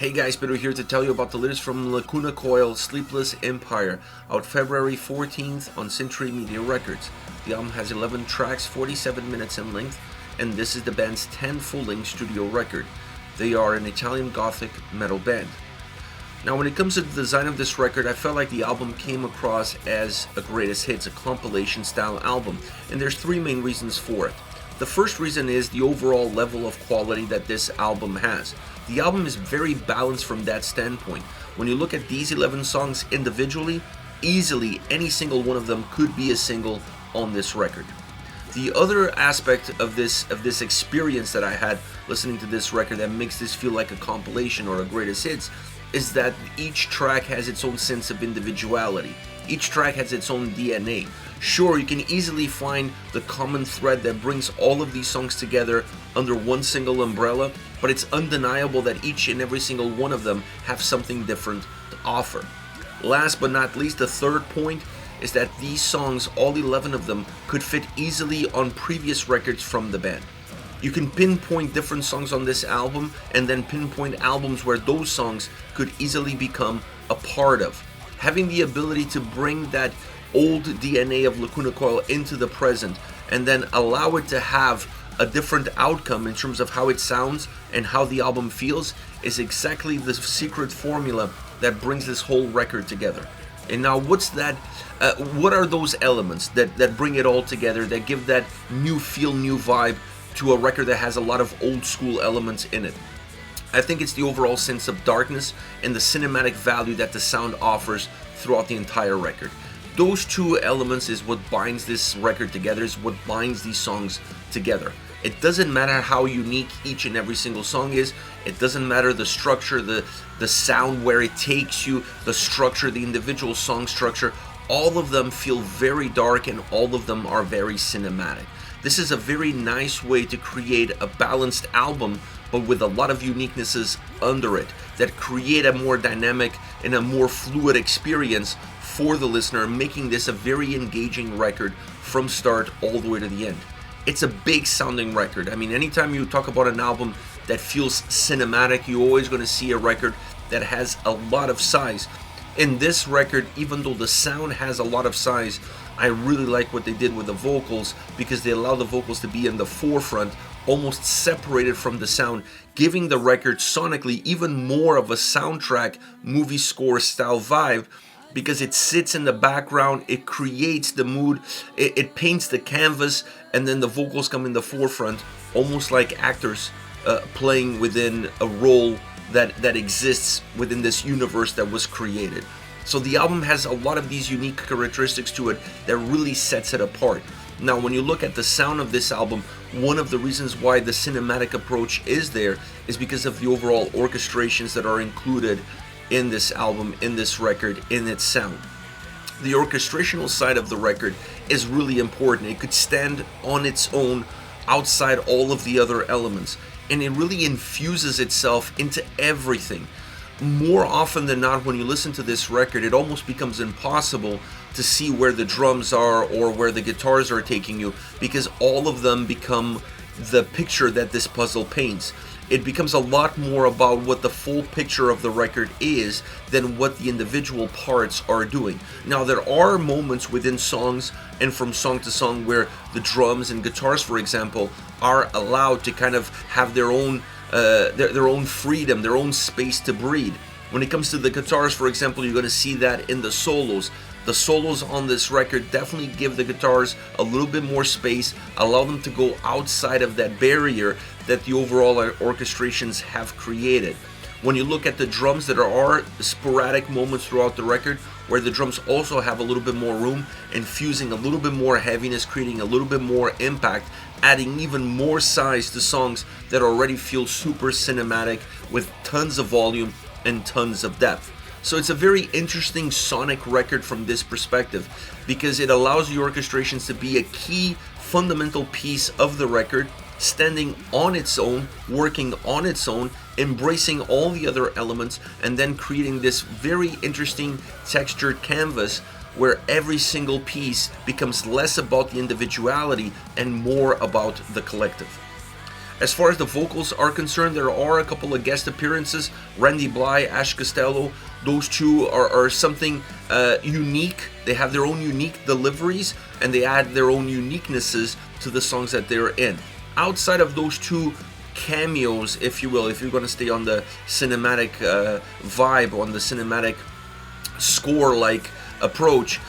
Hey guys, Peter here to tell you about the latest from Lacuna Coil, Sleepless Empire, out February 14th on Century Media Records. The album has 11 tracks, 47 minutes in length, and this is the band's 10th full-length studio record. They are an Italian gothic metal band. Now when it comes to the design of this record, I felt like the album came across as a greatest hits, a compilation style album, and there's three main reasons for it. The first reason is the overall level of quality that this album has. The album is very balanced from that standpoint. When you look at these 11 songs individually, easily any single one of them could be a single on this record. The other aspect of this experience that I had listening to this record that makes this feel like a compilation or a greatest hits is that each track has its own sense of individuality. Each track has its own DNA. Sure, you can easily find the common thread that brings all of these songs together under one single umbrella, but it's undeniable that each and every single one of them have something different to offer. Last but not least, the third point is that these songs, all 11 of them, could fit easily on previous records from the band. You can pinpoint different songs on this album and then pinpoint albums where those songs could easily become a part of. Having the ability to bring that old DNA of Lacuna Coil into the present and then allow it to have a different outcome in terms of how it sounds and how the album feels is exactly the secret formula that brings this whole record together. And now what's that? What are those elements that bring it all together, that give that new feel, new vibe to a record that has a lot of old school elements in it? I think it's the overall sense of darkness and the cinematic value that the sound offers throughout the entire record. Those two elements is what binds this record together, is what binds these songs together. It doesn't matter how unique each and every single song is. It doesn't matter the structure, the sound, where it takes you, the structure, the individual song structure. All of them feel very dark and all of them are very cinematic. This is a very nice way to create a balanced album, but with a lot of uniquenesses under it that create a more dynamic and a more fluid experience for the listener, making this a very engaging record from start all the way to the end. It's a big sounding record. I mean, anytime you talk about an album that feels cinematic, you're always going to see a record that has a lot of size. In this record, even though the sound has a lot of size, I really like what they did with the vocals because they allow the vocals to be in the forefront, almost separated from the sound, giving the record sonically even more of a soundtrack movie score style vibe because it sits in the background, it creates the mood, it paints the canvas, and then the vocals come in the forefront, almost like actors playing within a role that exists within this universe that was created. So the album has a lot of these unique characteristics to it that really sets it apart. Now when you look at the sound of this album, one of the reasons why the cinematic approach is there is because of the overall orchestrations that are included in this album, in this record, in its sound. The orchestrational side of the record is really important. It could stand on its own outside all of the other elements, and it really infuses itself into everything. More often than not, when you listen to this record, it almost becomes impossible to see where the drums are or where the guitars are taking you because all of them become the picture that this puzzle paints. It becomes a lot more about what the full picture of the record is than what the individual parts are doing. Now there are moments within songs and from song to song where the drums and guitars, for example, are allowed to kind of have their own freedom, their own space to breathe. When it comes to the guitars, for example, you're going to see that in the solos. The solos on this record definitely give the guitars a little bit more space, allow them to go outside of that barrier that the overall orchestrations have created. When you look at the drums, there are sporadic moments throughout the record where the drums also have a little bit more room, infusing a little bit more heaviness, creating a little bit more impact, adding even more size to songs that already feel super cinematic with tons of volume and tons of depth. So it's a very interesting sonic record from this perspective because it allows the orchestrations to be a key fundamental piece of the record, standing on its own, working on its own, embracing all the other elements, and then creating this very interesting textured canvas where every single piece becomes less about the individuality and more about the collective. As far as the vocals are concerned, there are a couple of guest appearances. Blythe, Costello, those two are something unique. They have their own unique deliveries, and they add their own uniquenesses to the songs that they're in. Outside of those two cameos, if you will, if you're going to stay on the cinematic vibe, on the cinematic score-like approach,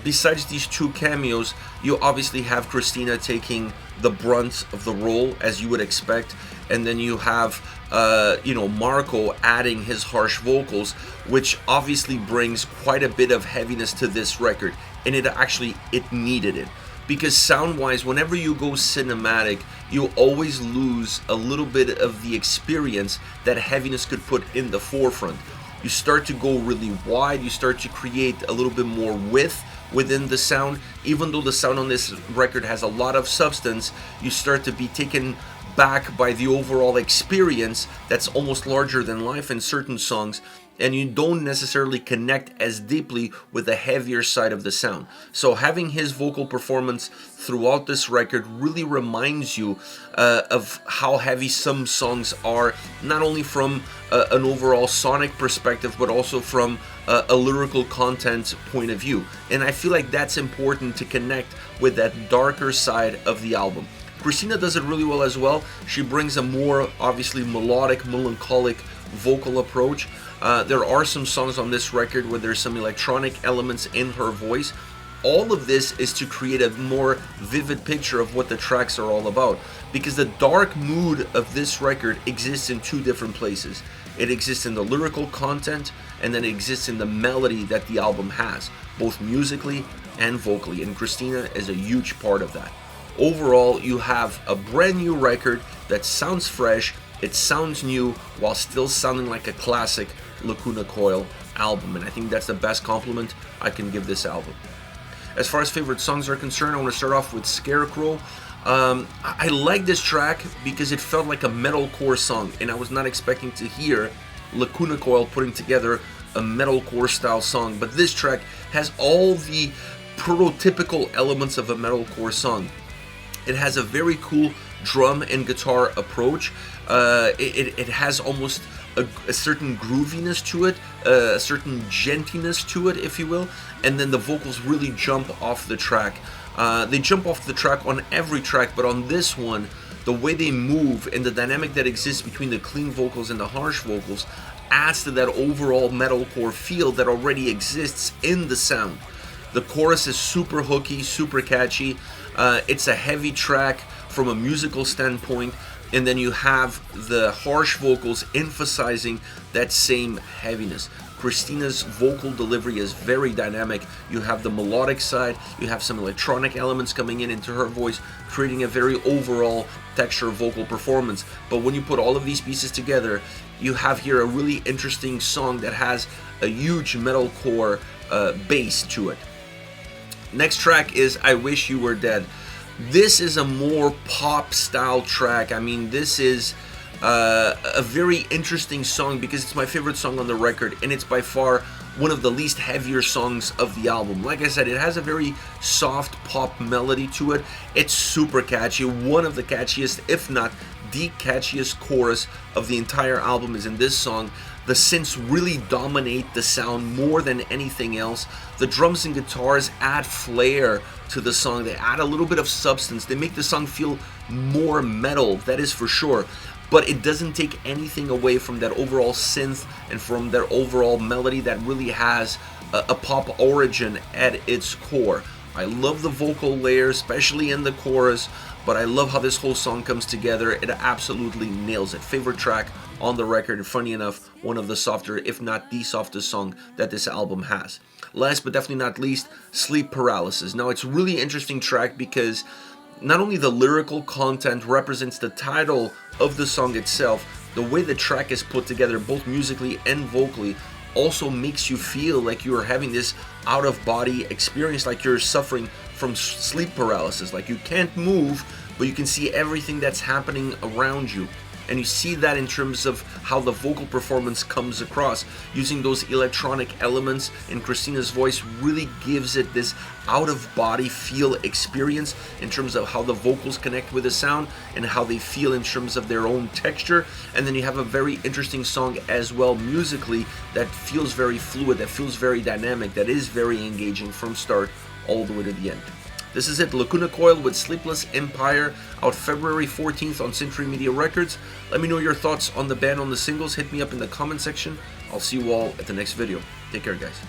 besides these two cameos, you obviously have Christina taking the brunt of the role, as you would expect, and then you have Marco adding his harsh vocals, which obviously brings quite a bit of heaviness to this record, and it needed it. Because sound-wise, whenever you go cinematic, you always lose a little bit of the experience that heaviness could put in the forefront. You start to go really wide, you start to create a little bit more width within the sound. Even though the sound on this record has a lot of substance, you start to be taken back by the overall experience that's almost larger than life in certain songs, and you don't necessarily connect as deeply with the heavier side of the sound. So having his vocal performance throughout this record really reminds you of how heavy some songs are, not only from an overall sonic perspective, but also from a lyrical content point of view. And I feel like that's important to connect with that darker side of the album. Christina does it really well as well. She brings a more obviously melodic, melancholic vocal approach. There are some songs on this record where there's some electronic elements in her voice. All of this is to create a more vivid picture of what the tracks are all about, because the dark mood of this record exists in two different places. It exists in the lyrical content, and then it exists in the melody that the album has, both musically and vocally, and Christina is a huge part of that. Overall, you have a brand new record that sounds fresh, it sounds new, while still sounding like a classic Lacuna Coil album, and I think that's the best compliment I can give this album. As far as favorite songs are concerned, I want to start off with Scarecrow. I like this track because it felt like a metalcore song, and I was not expecting to hear Lacuna Coil putting together a metalcore style song, but this track has all the prototypical elements of a metalcore song. It has a very cool drum and guitar approach. It has almost a certain grooviness to it, a certain gentiness to it, if you will, and then the vocals really jump off the track. They jump off the track on every track, but on this one, the way they move and the dynamic that exists between the clean vocals and the harsh vocals adds to that overall metalcore feel that already exists in the sound. The chorus is super hooky, super catchy. It's a heavy track from a musical standpoint, and then you have the harsh vocals emphasizing that same heaviness. Christina's vocal delivery is very dynamic. You have the melodic side, you have some electronic elements coming into her voice, creating a very overall texture vocal performance. But when you put all of these pieces together, you have here a really interesting song that has a huge metalcore bass to it. Next track is I Wish You Were Dead. This is a more pop style track. I mean, this is a very interesting song because it's my favorite song on the record, and it's by far one of the least heavier songs of the album. Like I said, it has a very soft pop melody to it. It's super catchy. One of the catchiest, if not the catchiest chorus of the entire album is in this song. The synths really dominate the sound more than anything else. The drums and guitars add flair to the song. They add a little bit of substance. They make the song feel more metal, that is for sure. But it doesn't take anything away from that overall synth and from that overall melody that really has a pop origin at its core. I love the vocal layer, especially in the chorus, but I love how this whole song comes together. It absolutely nails it. Favorite track on the record, and funny enough, one of the softer, if not the softest song that this album has. Last but definitely not least, Sleep Paralysis. Now, it's a really interesting track because not only the lyrical content represents the title of the song itself, the way the track is put together, both musically and vocally, also makes you feel like you're having this out-of-body experience, like you're suffering from sleep paralysis, like you can't move, but you can see everything that's happening around you. And you see that in terms of how the vocal performance comes across. Using those electronic elements in Christina's voice really gives it this out-of-body feel experience in terms of how the vocals connect with the sound and how they feel in terms of their own texture. And then you have a very interesting song as well musically that feels very fluid, that feels very dynamic, that is very engaging from start all the way to the end. This is it, Lacuna Coil with Sleepless Empire, out February 14th on Century Media Records. Let me know your thoughts on the band, on the singles. Hit me up in the comment section. I'll see you all at the next video. Take care, guys.